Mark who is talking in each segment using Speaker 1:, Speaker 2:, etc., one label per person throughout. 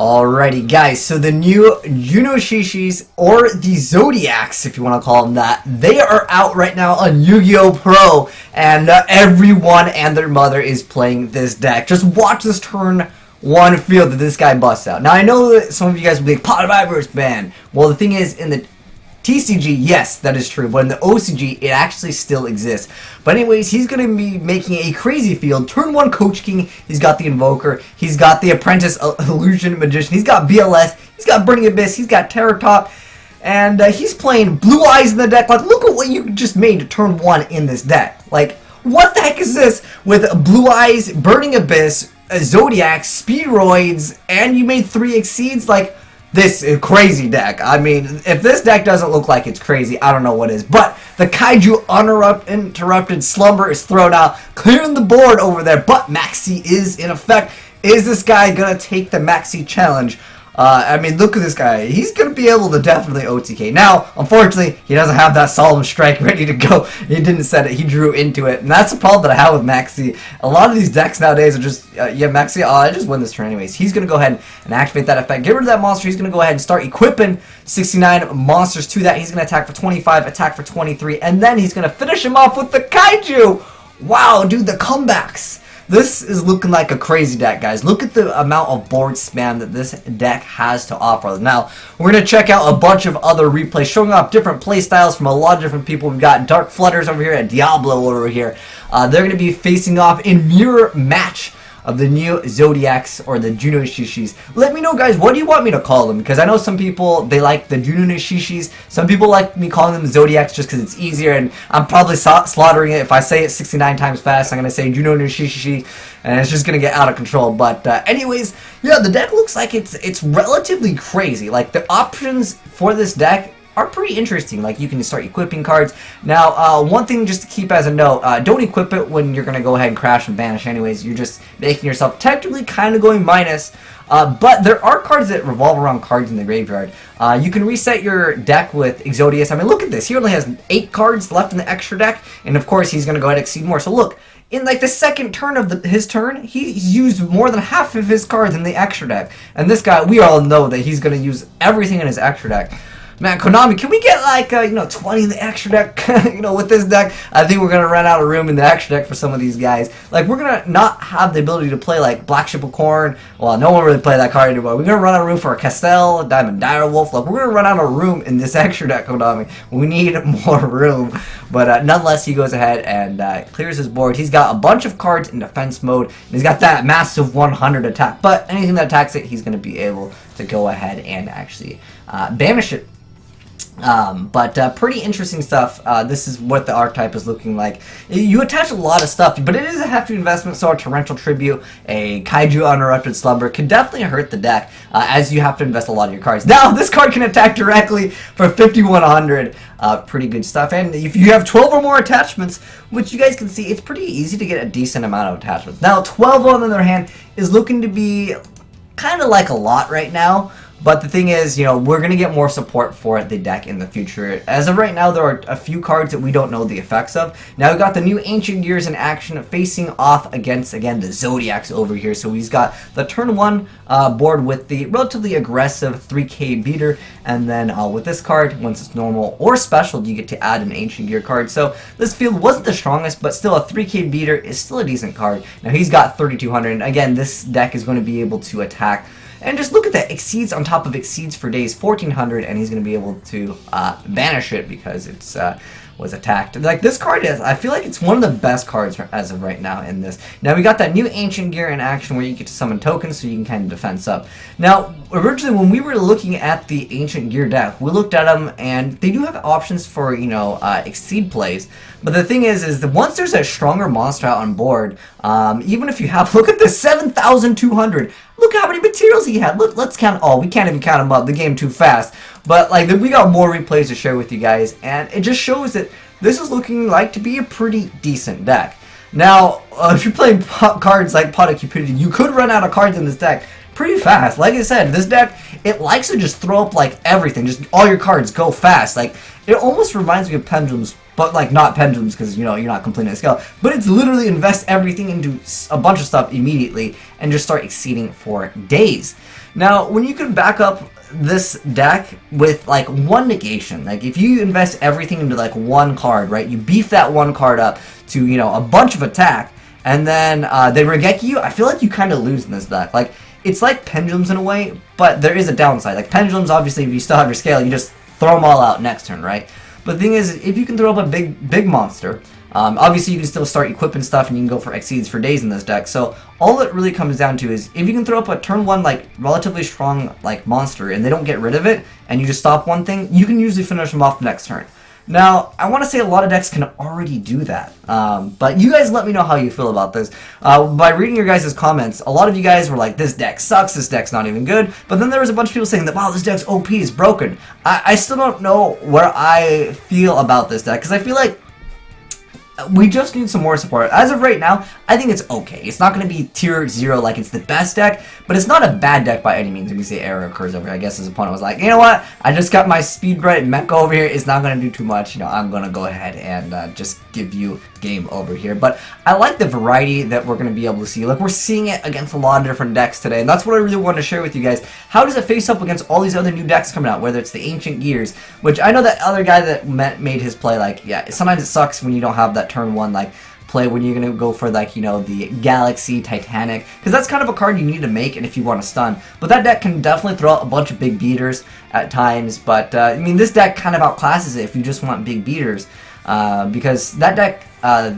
Speaker 1: Alrighty guys, so the new Juunishishis, or the Zodiacs if you want to call them that, they are out right now on Yu-Gi-Oh! Pro, and everyone and their mother is playing this deck. Just watch this turn one field that this guy busts out. Now I know that some of you guys will be like, Pot of Ivory ban. Well, the thing is, in the TCG, yes, that is true, but in the OCG, it actually still exists. But anyways, he's going to be making a crazy field. Turn 1 Coach King, he's got the Invoker, he's got the Apprentice Illusion Magician, he's got BLS, he's got Burning Abyss, he's got Terror Top, and he's playing Blue Eyes in the deck. Like, look at what you just made to turn 1 in this deck. Like, what the heck is this with Blue Eyes, Burning Abyss, Zodiac, Speedroids, and you made 3 Exceeds? Like, this is a crazy deck. I mean, if this deck doesn't look like it's crazy, I don't know what is. But the Kaiju Uninterrupted Slumber is thrown out, clearing the board over there. But Maxi is in effect. Is this guy going to take the Maxi challenge? I mean, look at this guy. He's going to be able to definitely OTK. Now, unfortunately, he doesn't have that Solemn Strike ready to go. He didn't set it. He drew into it. And that's the problem that I have with Maxi. A lot of these decks nowadays are just, yeah, Maxi, I just win this turn anyways. He's going to go ahead and activate that effect. Get rid of that monster. He's going to go ahead and start equipping 69 monsters to that. He's going to attack for 25, attack for 23, and then he's going to finish him off with the Kaiju. Wow, dude, the comebacks. This is looking like a crazy deck, guys. Look at the amount of board spam that this deck has to offer. Now, we're going to check out a bunch of other replays showing off different play styles from a lot of different people. We've got Dark Flutters over here and Diablo over here. They're going to be facing off in mirror match of the new Zodiacs, or the Juunishishis. Let me know, guys, what do you want me to call them? Because I know some people, they like the Juunishishis. Some people like me calling them Zodiacs just because it's easier, and I'm probably slaughtering it. If I say it 69 times fast, I'm going to say Juunishishi, and it's just going to get out of control. But anyways, yeah, the deck looks like it's relatively crazy. Like, the options for this deck are pretty interesting. Like, you can start equipping cards. Now, one thing just to keep as a note, don't equip it when you're going to go ahead and crash and banish anyways. You're just making yourself technically kind of going minus. But there are cards that revolve around cards in the graveyard. You can reset your deck with Exodius. I mean, look at this. He only has 8 cards left in the extra deck. And of course, he's going to go ahead and exceed more. So look, in like the second turn of his turn, he's used more than half of his cards in the extra deck. And this guy, we all know that he's going to use everything in his extra deck. Man, Konami, can we get like, 20 in the extra deck, with this deck? I think we're going to run out of room in the extra deck for some of these guys. Like, we're going to not have the ability to play, like, Black Ship of Corn. Well, no one really play that card anymore. We're going to run out of room for a Castell, Diamond Direwolf. Like, we're going to run out of room in this extra deck, Konami. We need more room. But nonetheless, he goes ahead and clears his board. He's got a bunch of cards in defense mode, and he's got that massive 100 attack. But anything that attacks it, he's going to be able to go ahead and actually banish it. But pretty interesting stuff. This is what the archetype is looking like. You attach a lot of stuff, but it is a hefty investment, so a Torrential Tribute, a Kaiju Uninterrupted Slumber can definitely hurt the deck, as you have to invest a lot of your cards. Now, this card can attack directly for 5,100. Pretty good stuff. And if you have 12 or more attachments, which you guys can see, it's pretty easy to get a decent amount of attachments. Now, 12 on the other hand is looking to be kind of like a lot right now. But the thing is, we're going to get more support for the deck in the future. As of right now, there are a few cards that we don't know the effects of. Now, we've got the new Ancient Gears in action facing off against, again, the Zodiacs over here. So he's got the turn 1 board with the relatively aggressive 3K beater. And then with this card, once it's normal or special, you get to add an Ancient Gear card. So this field wasn't the strongest, but still a 3K beater is still a decent card. Now, he's got 3,200. And again, this deck is going to be able to attack. And just look at that, Exceeds on top of Exceeds for days, 1,400, and he's going to be able to banish it because it's was attacked. Like, this card is, I feel like it's one of the best cards as of right now in this. Now, we got that new Ancient Gear in action where you get to summon tokens so you can kind of defense up. Now, originally, when we were looking at the Ancient Gear deck, we looked at them, and they do have options for, Exceed plays. But the thing is that once there's a stronger monster out on board, even if you have, look at this, 7,200. Look how many materials he had. Let's count. Oh, we can't even count them up. The game too fast. But like, we got more replays to share with you guys, and it just shows that this is looking like to be a pretty decent deck. Now, if you're playing cards like Pot of Cupidity, you could run out of cards in this deck pretty fast. Like I said, this deck, it likes to just throw up like everything. Just all your cards go fast. Like, it almost reminds me of Pendulum's but like not pendulums because you know you're not completing a skill. But it's literally invest everything into a bunch of stuff immediately and just start exceeding for days. Now, when you can back up this deck with like one negation, like if you invest everything into like one card, right? You beef that one card up to, you know, a bunch of attack, and then they regeki you. I feel like you kind of lose in this deck. Like it's like pendulums in a way, but there is a downside. Like pendulums, obviously, if you still have your scale, you just throw them all out next turn, right? But the thing is, if you can throw up a big monster, obviously you can still start equipping stuff and you can go for exceeds for days in this deck. So all it really comes down to is if you can throw up a turn 1 like relatively strong like monster and they don't get rid of it and you just stop one thing, you can usually finish them off the next turn. Now, I want to say a lot of decks can already do that, but you guys let me know how you feel about this. By reading your guys' comments, a lot of you guys were like, this deck sucks, this deck's not even good, but then there was a bunch of people saying that, wow, this deck's OP, is broken. I still don't know where I feel about this deck, because I feel like we just need some more support. As of right now, I think it's okay. It's not going to be tier 0 like it's the best deck, but it's not a bad deck by any means. If you see error occurs over here, I guess his opponent was like, you know what? I just got my speed bright mecha over here. It's not going to do too much. You know, I'm going to go ahead and just give you game over here. But I like the variety that we're going to be able to see. Like, we're seeing it against a lot of different decks today, and that's what I really want to share with you guys. How does it face up against all these other new decks coming out, whether it's the Ancient Gears, which I know that other guy that made his play, like, yeah, sometimes it sucks when you don't have that turn 1, like, play when you're going to go for, like, you know, the Galaxy, Titanic, because that's kind of a card you need to make and if you want to stun. But that deck can definitely throw out a bunch of big beaters at times, but, I mean, this deck kind of outclasses it if you just want big beaters, because that deck,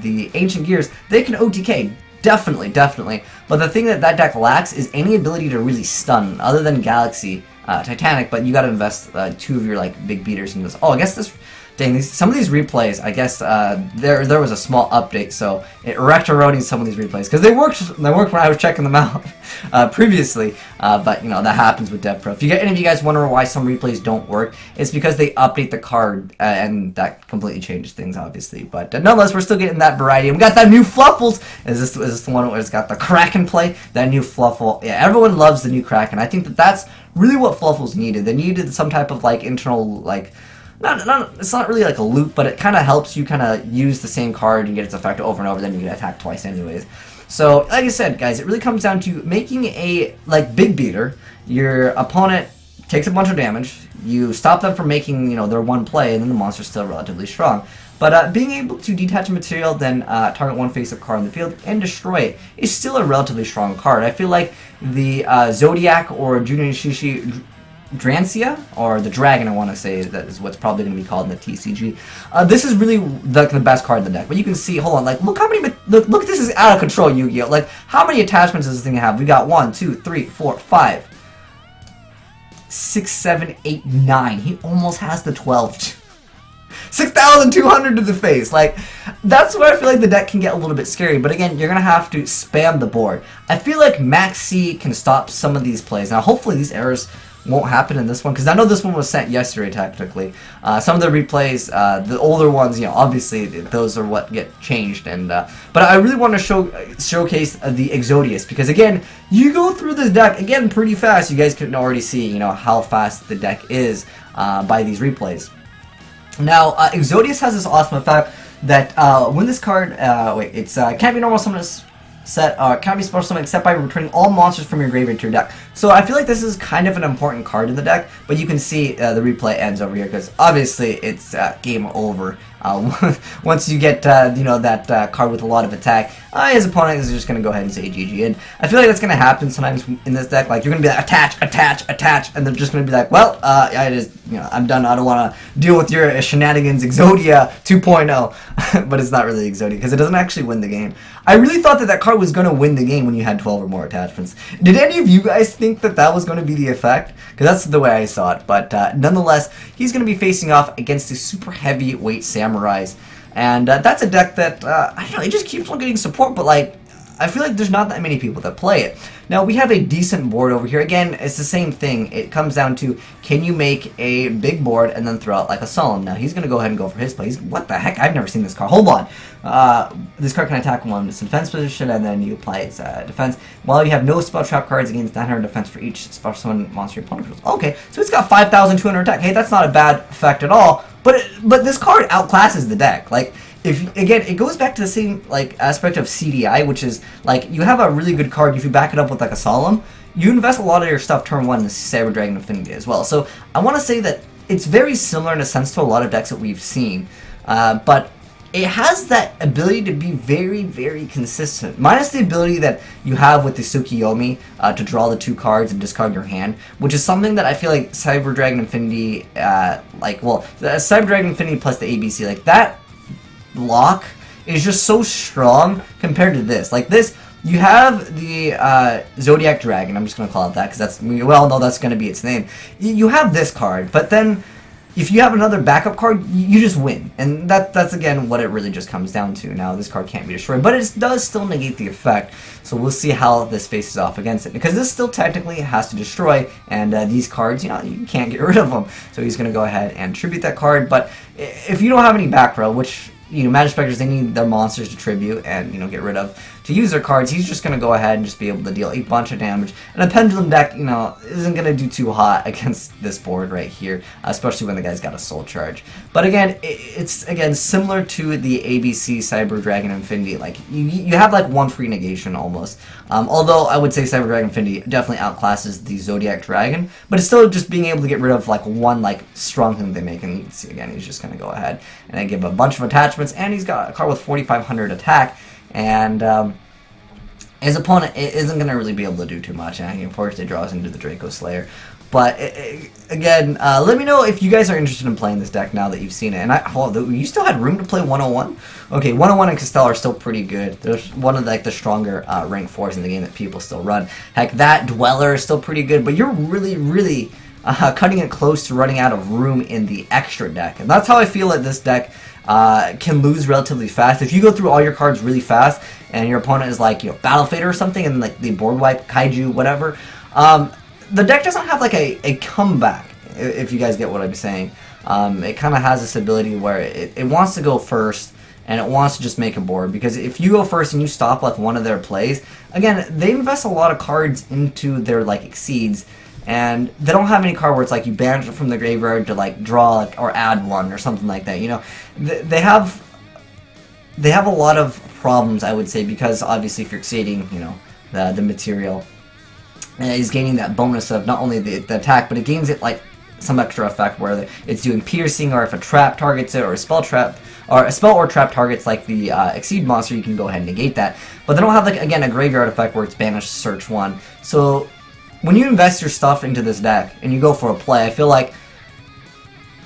Speaker 1: the Ancient Gears, they can OTK, definitely, but the thing that deck lacks is any ability to really stun, other than Galaxy, Titanic, but you gotta invest 2 of your, like, big beaters in this. Oh, I guess this... Dang, some of these replays, I guess there was a small update, so it retro-roading some of these replays, because they worked when I was checking them out previously, but, you know, that happens with DevPro. If any of you guys wonder why some replays don't work, it's because they update the card, and that completely changes things, obviously. But nonetheless, we're still getting that variety. And we got that new Fluffles! Is this the one where it's got the Kraken play? That new Fluffle. Yeah, everyone loves the new Kraken. I think that's really what Fluffles needed. They needed some type of, like, internal, like... it's not really like a loop, but it kind of helps you kind of use the same card and get its effect over and over, then you can attack twice anyways. So, like I said, guys, it really comes down to making a, like, big beater. Your opponent takes a bunch of damage, you stop them from making, you know, their one play, and then the monster's still relatively strong. But being able to detach a material, then target one face-up card in the field, and destroy it is still a relatively strong card. I feel like the Zodiac or Juunishishi Drancia, or the Dragon, I want to say, that is what's probably going to be called in the TCG. This is really the best card in the deck. But you can see, hold on, like, look how many, look, this is out of control, Yu-Gi-Oh! Like, how many attachments does this thing have? We got 1, 2, 3, 4, 5, 6, 7, 8, 9. He almost has the 12. 6,200 to the face. Like, that's where I feel like the deck can get a little bit scary. But again, you're going to have to spam the board. I feel like Max C can stop some of these plays. Now, hopefully these errors won't happen in this one, because I know this one was sent yesterday technically. Some of the replays, the older ones, you know, obviously those are what get changed, and but I really want to showcase the Exodius, because again, you go through this deck again pretty fast. You guys can already see, you know, how fast the deck is by these replays. Now, Exodius has this awesome effect that when this card, it's can't be normal summon set, can't be special summon except by returning all monsters from your graveyard to your deck. So I feel like this is kind of an important card in the deck, but you can see the replay ends over here, because obviously it's game over. Once you get, you know, that card with a lot of attack, his opponent is just going to go ahead and say GG. And I feel like that's going to happen sometimes in this deck. Like, you're going to be like, attach, and they're just going to be like, well, I just, you know, I'm done. I don't want to deal with your shenanigans, Exodia 2.0. But it's not really Exodia, because it doesn't actually win the game. I really thought that that card was going to win the game when you had 12 or more attachments. Did any of you guys think that that was going to be the effect? Because that's the way I saw it. But nonetheless, he's going to be facing off against the super heavyweight Samurais. And that's a deck that, I don't know, it just keeps on getting support, but like, I feel like there's not that many people that play it. Now, we have a decent board over here. Again, it's the same thing. It comes down to, can you make a big board and then throw out like a solemn? Now, he's going to go ahead and go for his play. What the heck? I've never seen this card. Hold on. This card can attack one in its defense position, and then you apply its defense. While you have no spell trap cards, against 900 defense for each special summon monster your opponent controls. Okay, so it's got 5,200 attack. Hey, that's not a bad effect at all. But But this card outclasses the deck. Like, if again, it goes back to the same like aspect of CDI, which is like you have a really good card. If you back it up with like a Solemn, you invest a lot of your stuff turn 1 in CyberDragon Infinity as well. So I want to say that it's very similar in a sense to a lot of decks that we've seen, but it has that ability to be very, very consistent. Minus the ability that you have with the Tsukiyomi to draw the 2 cards and discard your hand, which is something that I feel like CyberDragon Infinity, CyberDragon Infinity plus the ABC, like that block is just so strong compared to this. Like this, you have the Zodiac Dragon, I'm just going to call it that because that's, well, no, that's going to be its name. You have this card, but then if you have another backup card, you just win. And that's again what it really just comes down to. Now, this card can't be destroyed, but it does still negate the effect. So we'll see how this faces off against it. Because this still technically has to destroy, and these cards, you know, you can't get rid of them. So he's going to go ahead and tribute that card. But if you don't have any back row, which, you know, Magic Specters, they need their monsters to tribute and, you know, get rid of to use their cards, he's just going to go ahead and just be able to deal a bunch of damage. And a Pendulum deck, you know, isn't going to do too hot against this board right here, especially when the guy's got a Soul Charge. But again, it's, again, similar to the ABC Cyber Dragon Infinity. Like, you have, like, 1 free negation almost. Although, I would say Cyber Dragon Infinity definitely outclasses the Zodiac Dragon, but it's still just being able to get rid of, like, 1, like, strong thing they make. And you can see, again, he's just going to go ahead and give a bunch of attachments, and he's got a card with 4,500 attack. And his opponent isn't going to really be able to do too much, and he unfortunately draws into the Draco Slayer. But again, let me know if you guys are interested in playing this deck now that you've seen it. And you still had room to play 101? Okay, 101 and Castell are still pretty good. There's one of like the stronger rank 4s in the game that people still run. Heck, that Dweller is still pretty good, but you're really, really cutting it close to running out of room in the extra deck. And that's how I feel that this deck can lose relatively fast. If you go through all your cards really fast and your opponent is like, you know, Battle Fader or something, and like the board wipe, Kaiju, whatever, the deck doesn't have like a comeback, if you guys get what I'm saying. It kind of has this ability where it wants to go first and it wants to just make a board, because if you go first and you stop like one of their plays, again, they invest a lot of cards into their like Exceeds, and they don't have any card where it's like you banish it from the graveyard to like draw like, or add 1 or something like that. You know, they have a lot of problems, I would say, because obviously if you're exceeding, you know, the material, he's gaining that bonus of not only the attack, but it gains it like some extra effect where it's doing piercing, or if a trap targets it, or a spell or trap targets like the Exceed monster, you can go ahead and negate that. But they don't have like, again, a graveyard effect where it's banished search 1. So when you invest your stuff into this deck and you go for a play, I feel like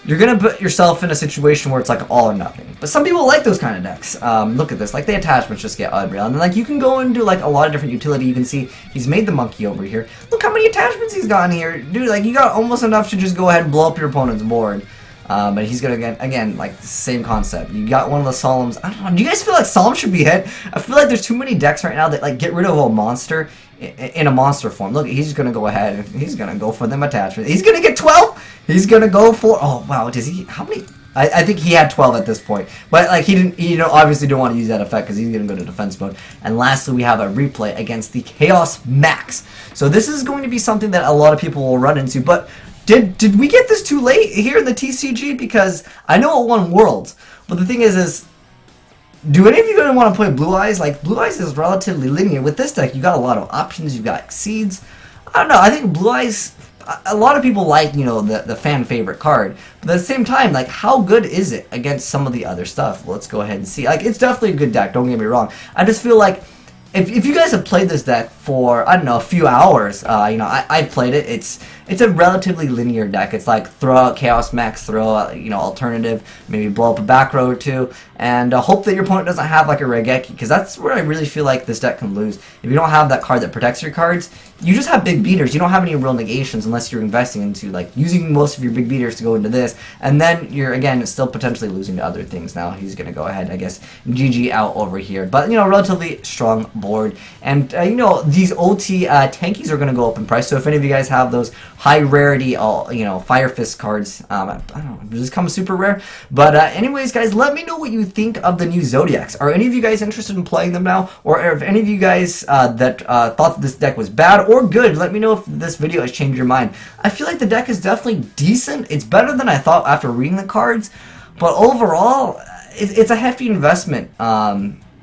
Speaker 1: you're going to put yourself in a situation where it's like all or nothing. But some people like those kind of decks. Look at this. Like, the attachments just get unreal. And then, like, you can go into, like, a lot of different utility. You can see he's made the monkey over here. Look how many attachments he's got in here. Dude, like, you got almost enough to just go ahead and blow up your opponent's board. But he's going to, again, like, the same concept. You got one of the Solemns. I don't know. Do you guys feel like Solemn should be hit? I feel like there's too many decks right now that, like, get rid of a monster in a monster form. Look, he's going to go ahead and he's going to go for them attachments. He's going to get 12. He's going to go for, oh, wow, does he, how many? I think he had 12 at this point. But, like, he didn't, you know, obviously don't want to use that effect because he's going to go to defense mode. And lastly, we have a replay against the Chaos Max. So this is going to be something that a lot of people will run into. But did we get this too late here in the TCG? Because I know it won Worlds. But the thing is do any of you going to want to play Blue Eyes? Like, Blue Eyes is relatively linear. With this deck, you got a lot of options. You've got Exceeds. I don't know. I think Blue Eyes, a lot of people like, you know, the fan favorite card. But at the same time, like, how good is it against some of the other stuff? Let's go ahead and see. Like, it's definitely a good deck. Don't get me wrong. I just feel like if you guys have played this deck for, I don't know, a few hours, you know, I've played it. It's a relatively linear deck. It's like throw out Chaos Max, throw out, you know, alternative, maybe blow up a back row or two, and hope that your opponent doesn't have like a Regeki, because that's where I really feel like this deck can lose. If you don't have that card that protects your cards, you just have big beaters. You don't have any real negations unless you're investing into, like, using most of your big beaters to go into this, and then you're, again, still potentially losing to other things. Now he's going to go ahead, I guess, GG out over here. But, you know, relatively strong board. And, you know, these OT tankies are going to go up in price, so if any of you guys have those high rarity, you know, Fire Fist cards, I don't know, does this come super rare? But anyways, guys, let me know what you think of the new Zodiacs. Are any of you guys interested in playing them now? Or if any of you guys that thought that this deck was bad, or good. Let me know if this video has changed your mind. I feel like the deck is definitely decent. It's better than I thought after reading the cards, but overall, it's a hefty investment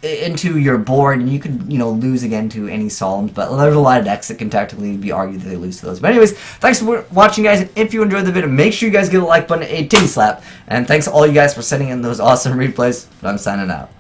Speaker 1: into your board, and you could, you know, lose again to any Solemns, but there's a lot of decks that can technically be argued that they lose to those. But anyways, thanks for watching, guys, and if you enjoyed the video, make sure you guys give a like button a titty slap, and thanks to all you guys for sending in those awesome replays. I'm signing out.